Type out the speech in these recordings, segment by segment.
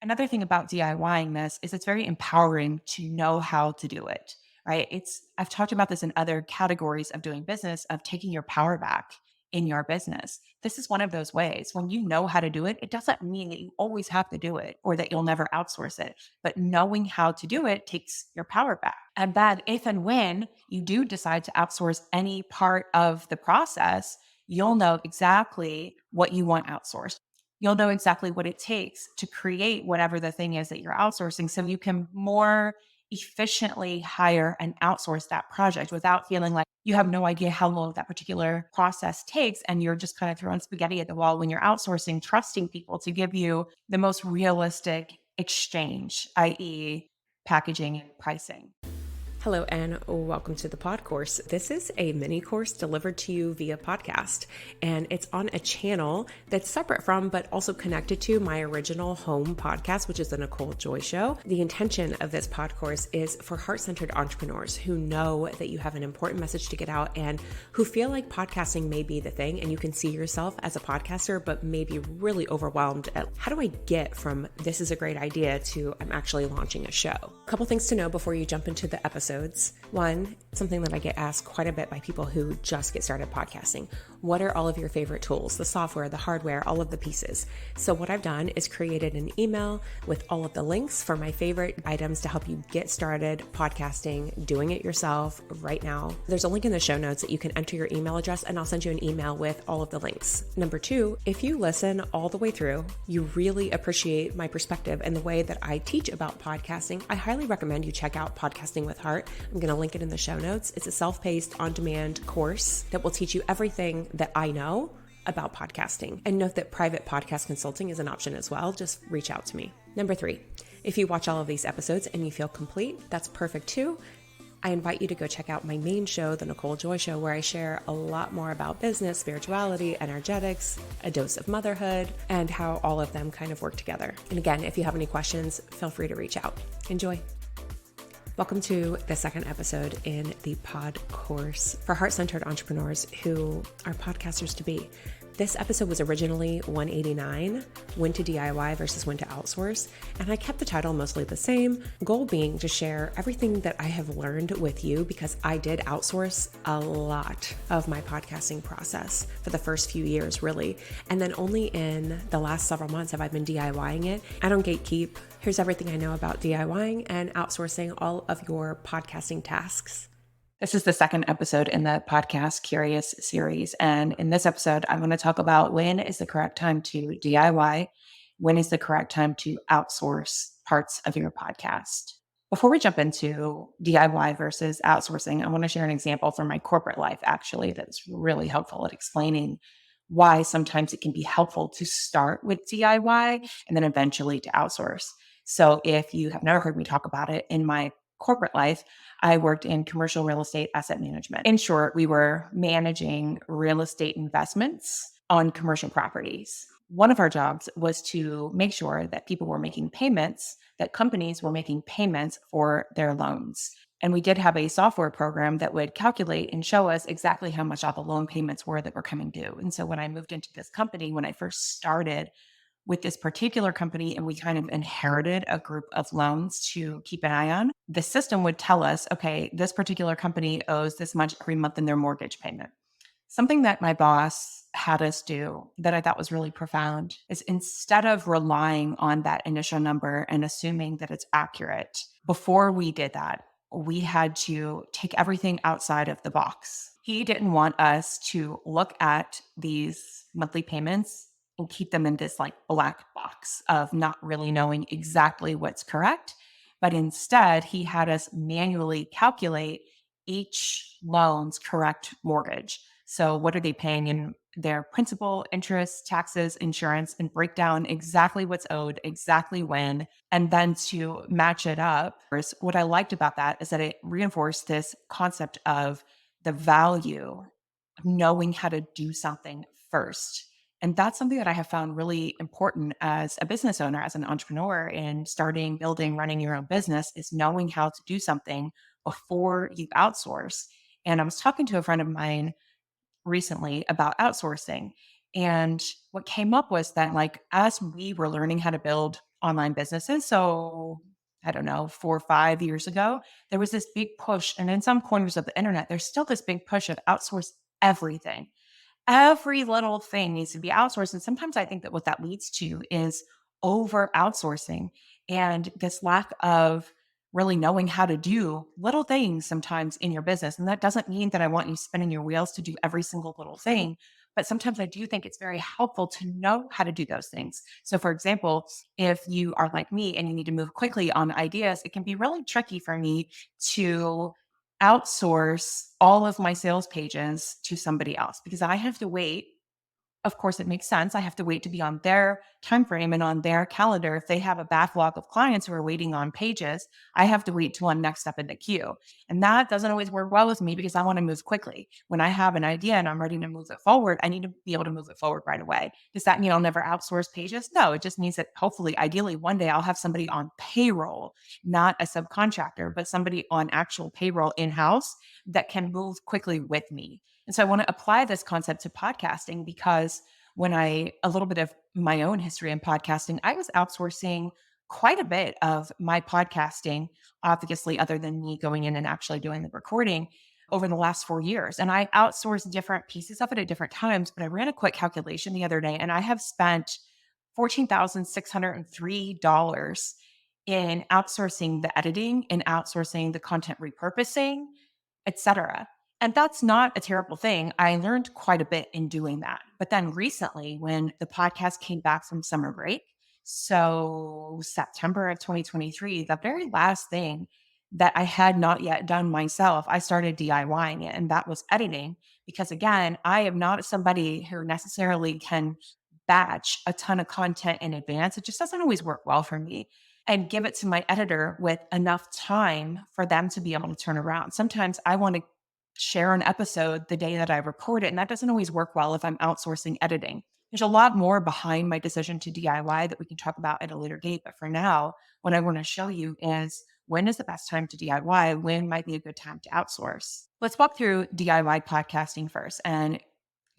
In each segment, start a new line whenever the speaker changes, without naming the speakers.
Another thing about DIYing this is it's very empowering to know how to do it, right? I've talked about this in other categories of doing business, of taking your power back in your business. This is one of those ways. When you know how to do it, it doesn't mean that you always have to do it or that you'll never outsource it. But knowing how to do it takes your power back. And that if and when you do decide to outsource any part of the process, you'll know exactly what you want outsourced. You'll know exactly what it takes to create whatever the thing is that you're outsourcing so you can more efficiently hire and outsource that project without feeling like you have no idea how long that particular process takes and you're just kind of throwing spaghetti at the wall when you're outsourcing, trusting people to give you the most realistic exchange, i.e., packaging and pricing.
Hello and welcome to the Podcourse. This is a mini course delivered to you via podcast, and it's on a channel that's separate from but also connected to my original home podcast, which is the Nicole Joy Show. The intention of this Podcourse is for heart-centered entrepreneurs who know that you have an important message to get out and who feel like podcasting may be the thing and you can see yourself as a podcaster but may be really overwhelmed at how do I get from this is a great idea to I'm actually launching a show. A couple things to know before you jump into the episode. One, something that I get asked quite a bit by people who just get started podcasting. What are all of your favorite tools? The software, the hardware, all of the pieces. So what I've done is created an email with all of the links for my favorite items to help you get started podcasting, doing it yourself right now. There's a link in the show notes that you can enter your email address and I'll send you an email with all of the links. Number two, if you listen all the way through, you really appreciate my perspective and the way that I teach about podcasting, I highly recommend you check out Podcasting with Heart. I'm going to link it in the show notes. It's a self-paced, on-demand course that will teach you everything that I know about podcasting. And note that private podcast consulting is an option as well. Just reach out to me. Number three, if you watch all of these episodes and you feel complete, that's perfect too. I invite you to go check out my main show, The Nicole Joy Show, where I share a lot more about business, spirituality, energetics, a dose of motherhood, and how all of them kind of work together. And again, if you have any questions, feel free to reach out. Enjoy. Welcome to the second episode in the Podcourse for heart-centered entrepreneurs who are podcasters to be. This episode was originally 189, when to DIY versus when to outsource, and I kept the title mostly the same, goal being to share everything that I have learned with you because I did outsource a lot of my podcasting process for the first few years, really. And then only in the last several months have I been DIYing it. I don't gatekeep. Here's everything I know about DIYing and outsourcing all of your podcasting tasks.
This is the second episode in the podcast Curious series. And in this episode, I'm going to talk about when is the correct time to DIY, when is the correct time to outsource parts of your podcast. Before we jump into DIY versus outsourcing, I want to share an example from my corporate life, actually, that's really helpful at explaining why sometimes it can be helpful to start with DIY and then eventually to outsource. So if you have never heard me talk about it, in my corporate life, I worked in commercial real estate asset management. In short, we were managing real estate investments on commercial properties. One of our jobs was to make sure that people were making payments, that companies were making payments for their loans. And we did have a software program that would calculate and show us exactly how much all the loan payments were that were coming due. And so when I moved into this company, when I first started with this particular company and we kind of inherited a group of loans to keep an eye on, the system would tell us, okay, this particular company owes this much every month in their mortgage payment. Something that my boss had us do that I thought was really profound is instead of relying on that initial number and assuming that it's accurate, before we did that, we had to take everything outside of the box. He didn't want us to look at these monthly payments and keep them in this like black box of not really knowing exactly what's correct. But instead, he had us manually calculate each loan's correct mortgage. So what are they paying in their principal, interest, taxes, insurance, and break down exactly what's owed, exactly when, and then to match it up. What I liked about that is that it reinforced this concept of the value of knowing how to do something first. And that's something that I have found really important as a business owner, as an entrepreneur in starting, building, running your own business is knowing how to do something before you outsource. And I was talking to a friend of mine recently about outsourcing. And what came up was that like as we were learning how to build online businesses. So I don't know, 4 or 5 years ago, there was this big push. And in some corners of the internet, there's still this big push of outsource everything. Every little thing needs to be outsourced. And sometimes I think that what that leads to is over outsourcing and this lack of really knowing how to do little things sometimes in your business. And that doesn't mean that I want you spinning your wheels to do every single little thing. But sometimes I do think it's very helpful to know how to do those things. So, for example, if you are like me and you need to move quickly on ideas, it can be really tricky for me to outsource all of my sales pages to somebody else because I have to wait. Of course, it makes sense. I have to wait to be on their time frame and on their calendar. If they have a backlog of clients who are waiting on pages, I have to wait till I'm next up in the queue. And that doesn't always work well with me because I want to move quickly. When I have an idea and I'm ready to move it forward, I need to be able to move it forward right away. Does that mean I'll never outsource pages? No, it just means that hopefully, ideally, one day I'll have somebody on payroll, not a subcontractor, but somebody on actual payroll in house that can move quickly with me. And so I want to apply this concept to podcasting because a little bit of my own history in podcasting, I was outsourcing quite a bit of my podcasting, obviously, other than me going in and actually doing the recording over the last 4 years. And I outsourced different pieces of it at different times. But I ran a quick calculation the other day and I have spent $14,603 in outsourcing the editing and outsourcing the content repurposing, etc. And that's not a terrible thing. I learned quite a bit in doing that. But then recently, when the podcast came back from summer break, so September of 2023, the very last thing that I had not yet done myself, I started DIYing it, and that was editing. Because again, I am not somebody who necessarily can batch a ton of content in advance. It just doesn't always work well for me and give it to my editor with enough time for them to be able to turn around. Sometimes I want to share an episode the day that I record it, and that doesn't always work well if I'm outsourcing editing. There's a lot more behind my decision to DIY that we can talk about at a later date. But for now, what I want to show you is when is the best time to DIY? When might be a good time to outsource? Let's walk through DIY podcasting first. And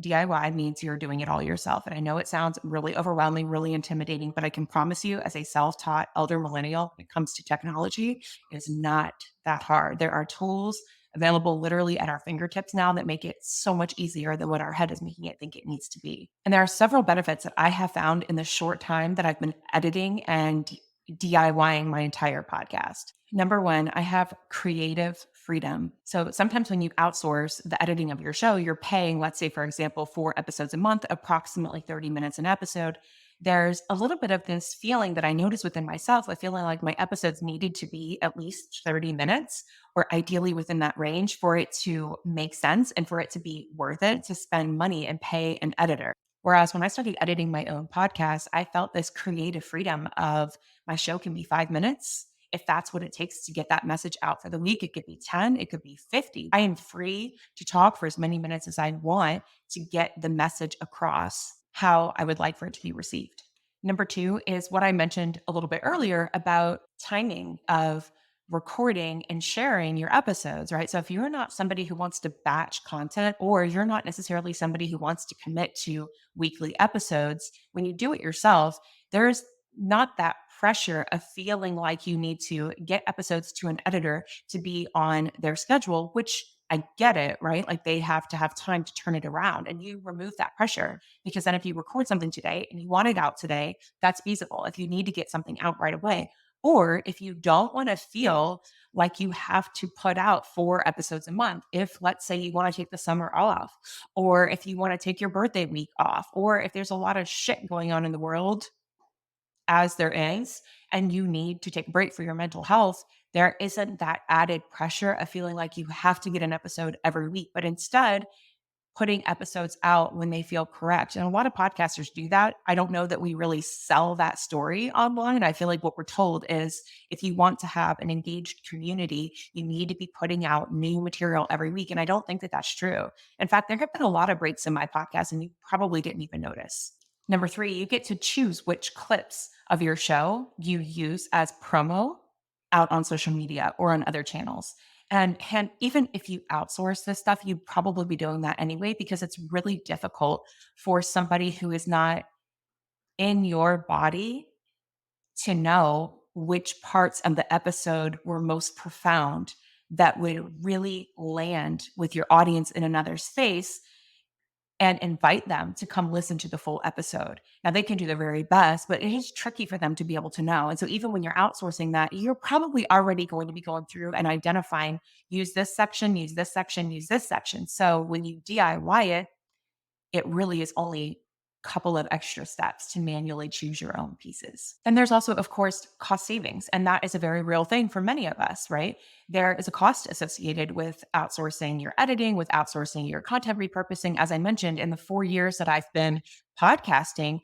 DIY means you're doing it all yourself. And I know it sounds really overwhelming, really intimidating, but I can promise you, as a self taught elder millennial, when it comes to technology, it's not that hard. There are tools available literally at our fingertips now that make it so much easier than what our head is making it think it needs to be. And there are several benefits that I have found in the short time that I've been editing and DIYing my entire podcast. Number one, I have creative freedom. So sometimes when you outsource the editing of your show, you're paying, let's say, for example, 4 episodes a month, approximately 30 minutes an episode. There's a little bit of this feeling that I noticed within myself of feeling like my episodes needed to be at least 30 minutes or ideally within that range for it to make sense and for it to be worth it to spend money and pay an editor. Whereas when I started editing my own podcast, I felt this creative freedom of my show can be 5 minutes. If that's what it takes to get that message out for the week, it could be 10, it could be 50. I am free to talk for as many minutes as I want to get the message across how I would like for it to be received. Number two is what I mentioned a little bit earlier about timing of recording and sharing your episodes, right? So if you're not somebody who wants to batch content or you're not necessarily somebody who wants to commit to weekly episodes, when you do it yourself, there's not that pressure of feeling like you need to get episodes to an editor to be on their schedule, which I get it, right? Like they have to have time to turn it around and you remove that pressure because then if you record something today and you want it out today, that's feasible. If you need to get something out right away, or if you don't want to feel like you have to put out 4 episodes a month, if let's say you want to take the summer off, or if you want to take your birthday week off, or if there's a lot of shit going on in the world as there is, and you need to take a break for your mental health, there isn't that added pressure of feeling like you have to get an episode every week, but instead, putting episodes out when they feel correct. And a lot of podcasters do that. I don't know that we really sell that story online. I feel like what we're told is if you want to have an engaged community, you need to be putting out new material every week. And I don't think that that's true. In fact, there have been a lot of breaks in my podcast, and you probably didn't even notice. Number three, you get to choose which clips of your show you use as promo out on social media or on other channels. And even if you outsource this stuff, you'd probably be doing that anyway, because it's really difficult for somebody who is not in your body to know which parts of the episode were most profound that would really land with your audience in another space and invite them to come listen to the full episode. Now, they can do their very best, but it is tricky for them to be able to know. And so, even when you're outsourcing that, you're probably already going to be going through and identifying use this section, use this section, use this section. So, when you DIY it, it really is only a couple of extra steps to manually choose your own pieces. Then there's also, of course, cost savings. And that is a very real thing for many of us, right? There is a cost associated with outsourcing your editing, with outsourcing your content repurposing. As I mentioned, in the 4 years that I've been podcasting,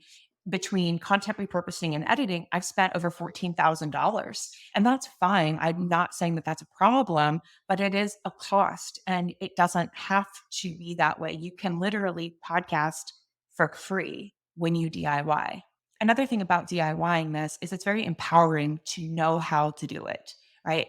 between content repurposing and editing, I've spent over $14,000. And that's fine. I'm not saying that that's a problem, but it is a cost and it doesn't have to be that way. You can literally podcast for free when you DIY. Another thing about DIYing this is it's very empowering to know how to do it, right?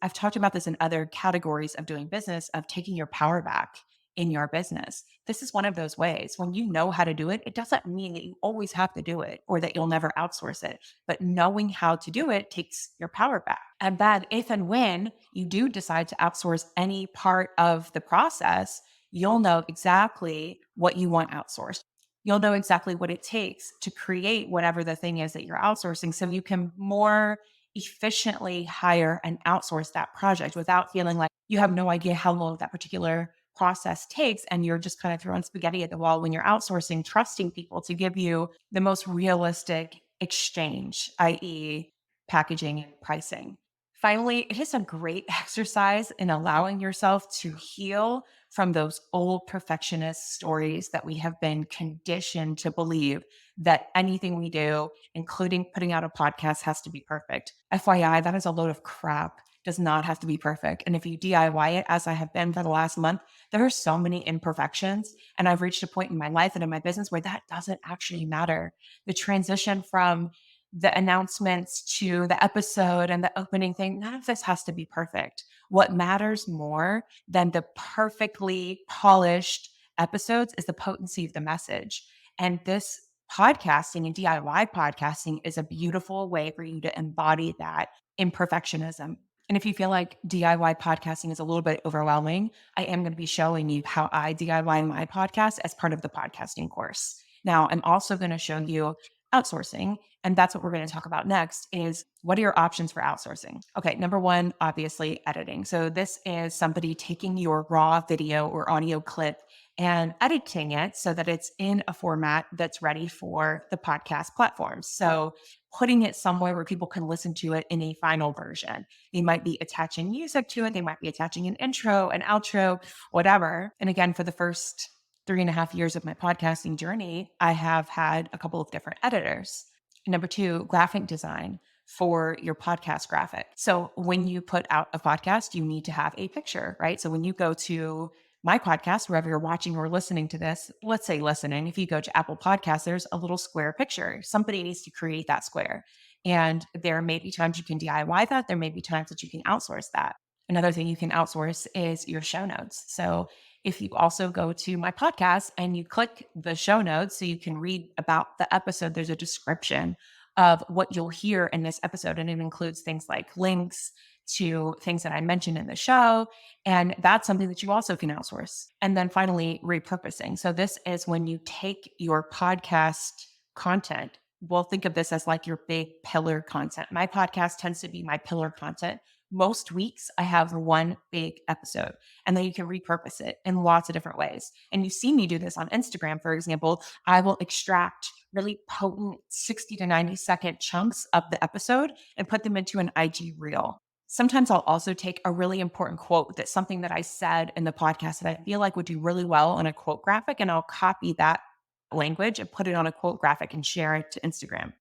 I've talked about this in other categories of doing business, of taking your power back in your business. This is one of those ways. When you know how to do it, it doesn't mean that you always have to do it or that you'll never outsource it. But knowing how to do it takes your power back. And that if and when you do decide to outsource any part of the process, you'll know exactly what you want outsourced. You'll know exactly what it takes to create whatever the thing is that you're outsourcing so you can more efficiently hire and outsource that project without feeling like you have no idea how long that particular process takes and you're just kind of throwing spaghetti at the wall when you're outsourcing, trusting people to give you the most realistic exchange, i.e., packaging and pricing. Finally, it is a great exercise in allowing yourself to heal from those old perfectionist stories that we have been conditioned to believe that anything we do, including putting out a podcast, has to be perfect. FYI, that is a load of crap. Does not have to be perfect. And if you DIY it, as I have been for the last month, there are so many imperfections. And I've reached a point in my life and in my business where that doesn't actually matter. The transition from the announcements to the episode and the opening thing, none of this has to be perfect. What matters more than the perfectly polished episodes is the potency of the message. And this podcasting and DIY podcasting is a beautiful way for you to embody that imperfectionism. And if you feel like DIY podcasting is a little bit overwhelming, I am going to be showing you how I DIY my podcast as part of the podcasting course. Now, I'm also going to show you outsourcing, and that's what we're going to talk about next is what are your options for outsourcing? Okay, number one, obviously editing. So this is somebody taking your raw video or audio clip and editing it so that it's in a format that's ready for the podcast platforms. So putting it somewhere where people can listen to it in a final version. They might be attaching music to it. They might be attaching an intro, an outro, whatever. And again, for the first 3.5 years of my podcasting journey, I have had a couple of different editors. Number two, graphic design for your podcast graphic. So when you put out a podcast, you need to have a picture, right? So when you go to my podcast, wherever you're watching or listening to this, let's say listening, if you go to Apple Podcasts, there's a little square picture. Somebody needs to create that square. And there may be times you can DIY that. There may be times that you can outsource that. Another thing you can outsource is your show notes. So if you also go to my podcast and you click the show notes so you can read about the episode, there's a description of what you'll hear in this episode. And it includes things like links to things that I mentioned in the show. And that's something that you also can outsource. And then finally, repurposing. So this is when you take your podcast content. We'll think of this as like your big pillar content. My podcast tends to be my pillar content. Most weeks, I have one big episode, and then you can repurpose it in lots of different ways. And you see me do this on Instagram, for example. I will extract really potent 60 to 90-second chunks of the episode and put them into an IG reel. Sometimes I'll also take a really important quote that's something that I said in the podcast that I feel like would do really well on a quote graphic, and I'll copy that language and put it on a quote graphic and share it to Instagram.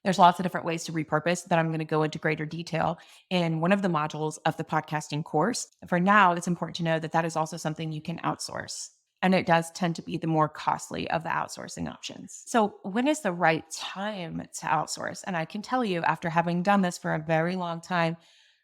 There's lots of different ways to repurpose that I'm going to go into greater detail in one of the modules of the podcasting course. For now, it's important to know that that is also something you can outsource. And it does tend to be the more costly of the outsourcing options. So when is the right time to outsource? And I can tell you, after having done this for a very long time,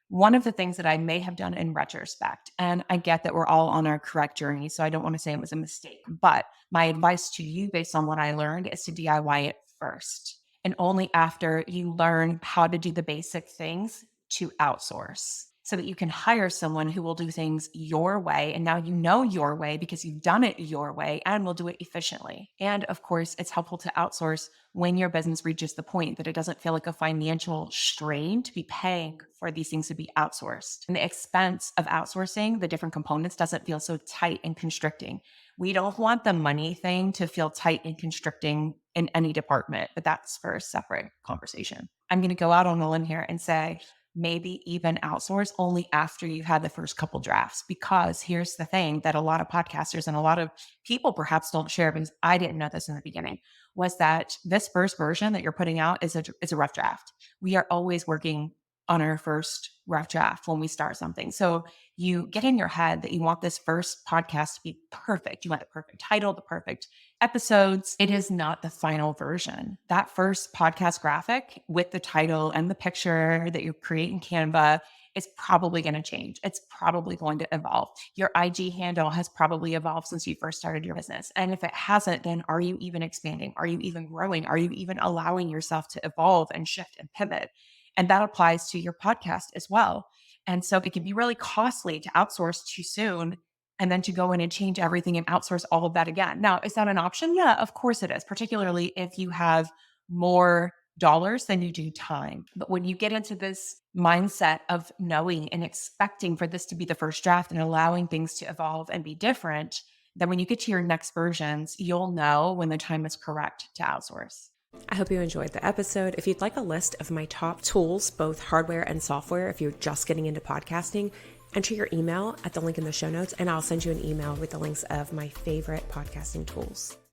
one of the things that I may have done in retrospect, and I get that we're all on our correct journey, so I don't want to say it was a mistake, but my advice to you based on what I learned is to DIY it first. and only after you learn how to do the basic things to outsource so that you can hire someone who will do things your way. And now you know your way because you've done it your way and will do it efficiently. And of course, it's helpful to outsource when your business reaches the point that it doesn't feel like a financial strain to be paying for these things to be outsourced. And the expense of outsourcing the different components doesn't feel so tight and constricting. We don't want the money thing to feel tight and constricting in any department, but that's for a separate conversation. I'm going to go out on a limb here and say, maybe even outsource only after you've had the first couple drafts. Because here's the thing that a lot of podcasters and a lot of people perhaps don't share, because I didn't know this in the beginning, was that this first version that you're putting out is a rough draft. We are always working on our first rough draft when we start something. So you get in your head that you want this first podcast to be perfect. You want the perfect title, the perfect episodes. It is not the final version. That first podcast graphic with the title and the picture that you create in Canva is probably going to change. It's probably going to evolve. Your IG handle has probably evolved since you first started your business. And if it hasn't, then are you even expanding? Are you even growing? Are you even allowing yourself to evolve and shift and pivot? And that applies to your podcast as well. And so it can be really costly to outsource too soon and then to go in and change everything and outsource all of that again. Now, is that an option? Yeah, of course it is, particularly if you have more dollars than you do time. But when you get into this mindset of knowing and expecting for this to be the first draft and allowing things to evolve and be different, then when you get to your next versions, you'll know when the time is correct to outsource.
I hope you enjoyed the episode. If you'd like a list of my top tools, both hardware and software, if you're just getting into podcasting, enter your email at the link in the show notes, and I'll send you an email with the links of my favorite podcasting tools.